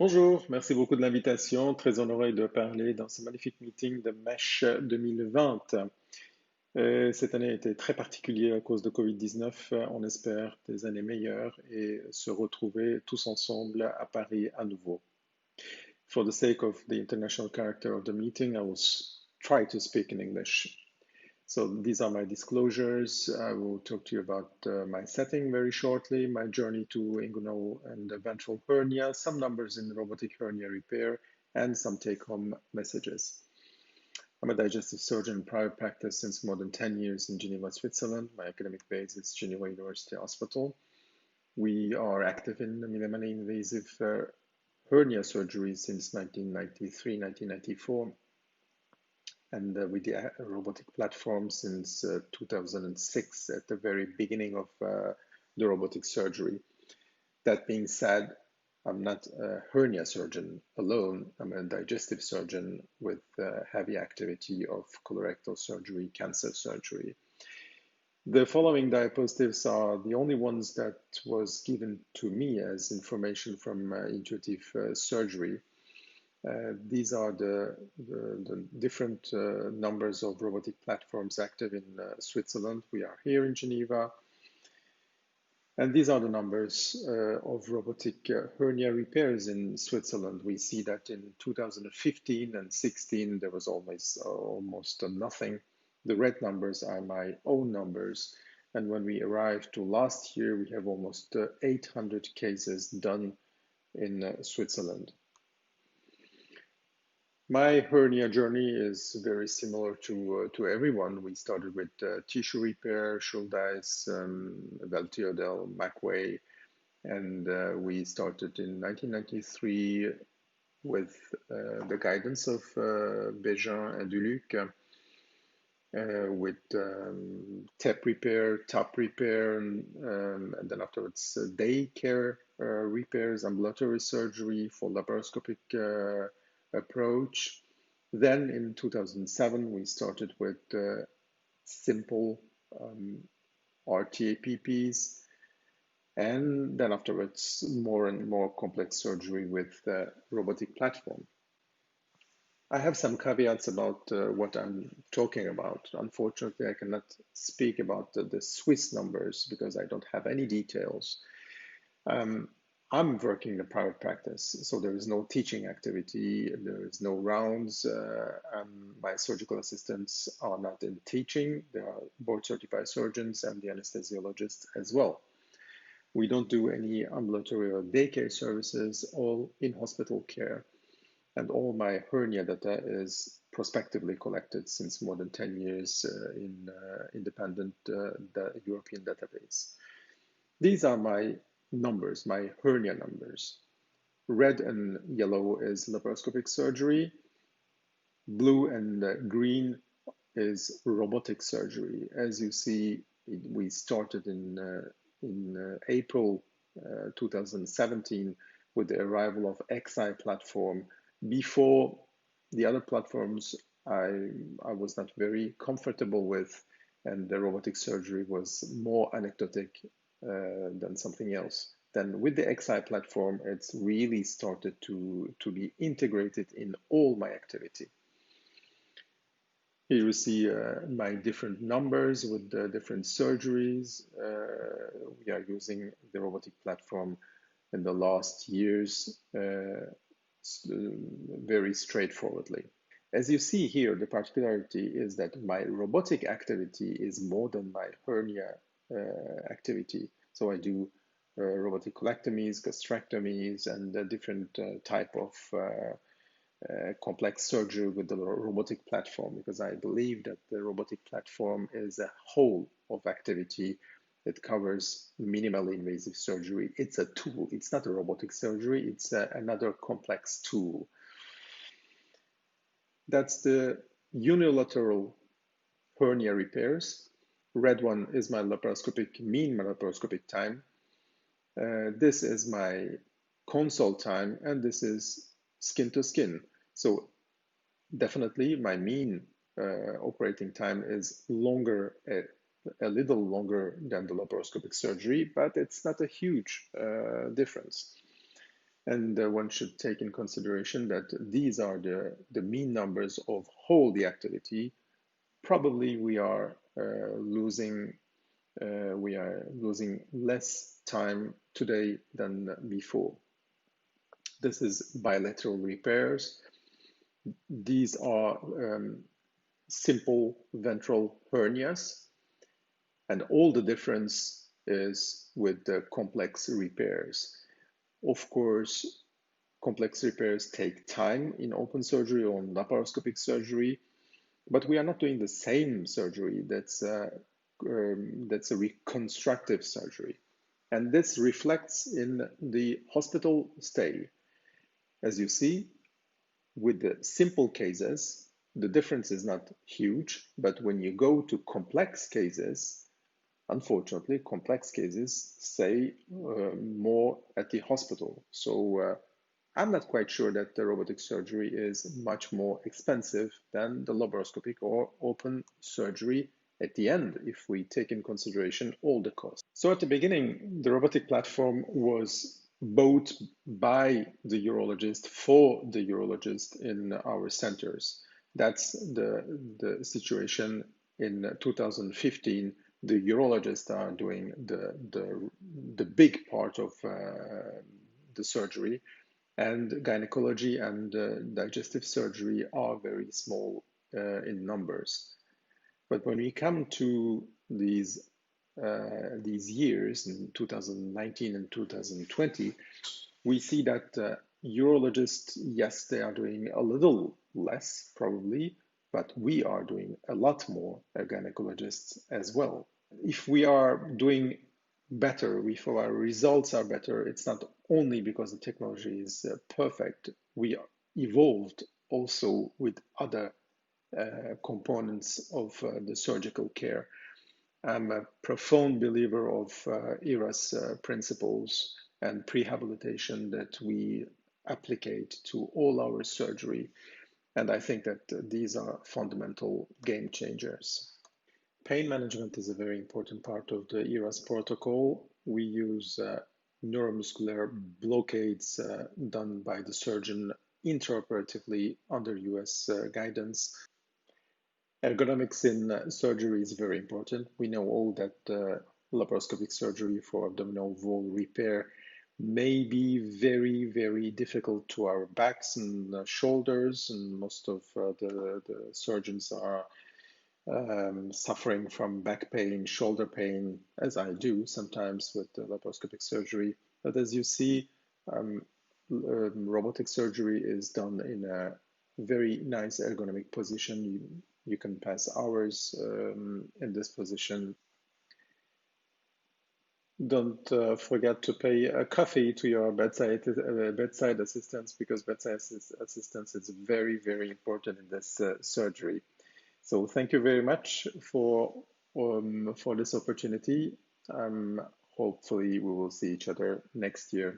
Bonjour, merci beaucoup de l'invitation. Très honoré de parler dans ce magnifique meeting de MESH 2020. Cette année a été très particulière à cause de Covid-19. On espère des années meilleures et se retrouver tous ensemble à Paris à nouveau. For the sake of the international character of the meeting, I will try to speak in English. So these are my disclosures. I will talk to you about my setting very shortly, my journey to inguinal and ventral hernia, some numbers in robotic hernia repair, and some take-home messages. I'm a digestive surgeon in private practice since more than 10 years in Geneva, Switzerland. My academic base is Geneva University Hospital. We are active in minimally invasive hernia surgery since 1993, 1994 and with the robotic platform since 2006 at the very beginning of the robotic surgery. That being said, I'm not a hernia surgeon alone. I'm a digestive surgeon with heavy activity of colorectal surgery, cancer surgery. The following diapositives are the only ones that was given to me as information from intuitive surgery. These are the different numbers of robotic platforms active in Switzerland. We are here in Geneva. And these are the numbers of robotic hernia repairs in Switzerland. We see that in 2015 and 16, there was almost nothing. The red numbers are my own numbers. And when we arrived to last year, we have almost 800 cases done in Switzerland. My hernia journey is very similar to everyone. We started with tissue repair, Schuldeis, Valtiodel, McWay, and we started in 1993 with the guidance of Bégin and Duluc with TEP repair, TAP repair, and then afterwards daycare repairs, ambulatory surgery for laparoscopic approach. Then in 2007, we started with simple RTAPPs, and then afterwards more and more complex surgery with the robotic platform. I have some caveats about what I'm talking about. Unfortunately, I cannot speak about the Swiss numbers because I don't have any details. I'm working in a private practice, so there is no teaching activity, there is no rounds. My surgical assistants are not in teaching, they are board certified surgeons and the anesthesiologist as well. We don't do any ambulatory or daycare services, all in hospital care. And all my hernia data is prospectively collected since more than 10 years in independent European database. These are my numbers, my hernia numbers. Red and yellow is laparoscopic surgery. Blue and green is robotic surgery. As you see, we started in April 2017 with the arrival of XI platform. Before the other platforms, I was not very comfortable with, and the robotic surgery was more anecdotic than something else. Then with the XI platform, it's really started to be integrated in all my activity. Here you see my different numbers with the different surgeries. We are using the robotic platform in the last years very straightforwardly. As you see here, the particularity is that my robotic activity is more than my hernia activity. So I do robotic colectomies, gastrectomies, and different type of complex surgery with the robotic platform, because I believe that the robotic platform is a whole of activity that covers minimally invasive surgery. It's a tool. It's not a robotic surgery. It's another complex tool. That's the unilateral hernia repairs. Red one is my mean laparoscopic time. This is my consult time, and this is skin to skin. So definitely my mean operating time is longer, a little longer than the laparoscopic surgery, but it's not a huge difference. And one should take in consideration that these are the mean numbers of whole the activity. Probably we are losing less time today than before. This is bilateral repairs. These are simple ventral hernias, and all the difference is with the complex repairs. Of course, complex repairs take time in open surgery or laparoscopic surgery, but we are not doing the same surgery. That's a reconstructive surgery, and this reflects in the hospital stay. As you see, with the simple cases, the difference is not huge, but when you go to complex cases, unfortunately, complex cases stay more at the hospital. So I'm not quite sure that the robotic surgery is much more expensive than the laparoscopic or open surgery at the end, if we take in consideration all the costs. So at the beginning, the robotic platform was bought by the urologist for the urologist in our centers. That's the situation in 2015. The urologists are doing the big part of the surgery, and gynecology and digestive surgery are very small in numbers. But when we come to these years in 2019 and 2020, we see that urologists, yes, they are doing a little less probably, but we are doing a lot more gynecologists as well. If we are doing better, if our results are better, it's not only because the technology is perfect. We evolved also with other components of the surgical care. I'm a profound believer of ERA's principles and prehabilitation that we applicate to all our surgery. And I think that these are fundamental game changers. Pain management is a very important part of the ERAS protocol. We use neuromuscular blockades done by the surgeon intraoperatively under US guidance. Ergonomics in surgery is very important. We know all that laparoscopic surgery for abdominal wall repair may be very, very difficult to our backs and shoulders, and most of the surgeons are suffering from back pain, shoulder pain, as I do sometimes with the laparoscopic surgery. But as you see, robotic surgery is done in a very nice ergonomic position. You can pass hours in this position. Don't forget to pay a coffee to your bedside assistants, because assistance is very, very important in this surgery. So thank you very much for this opportunity. Hopefully we will see each other next year.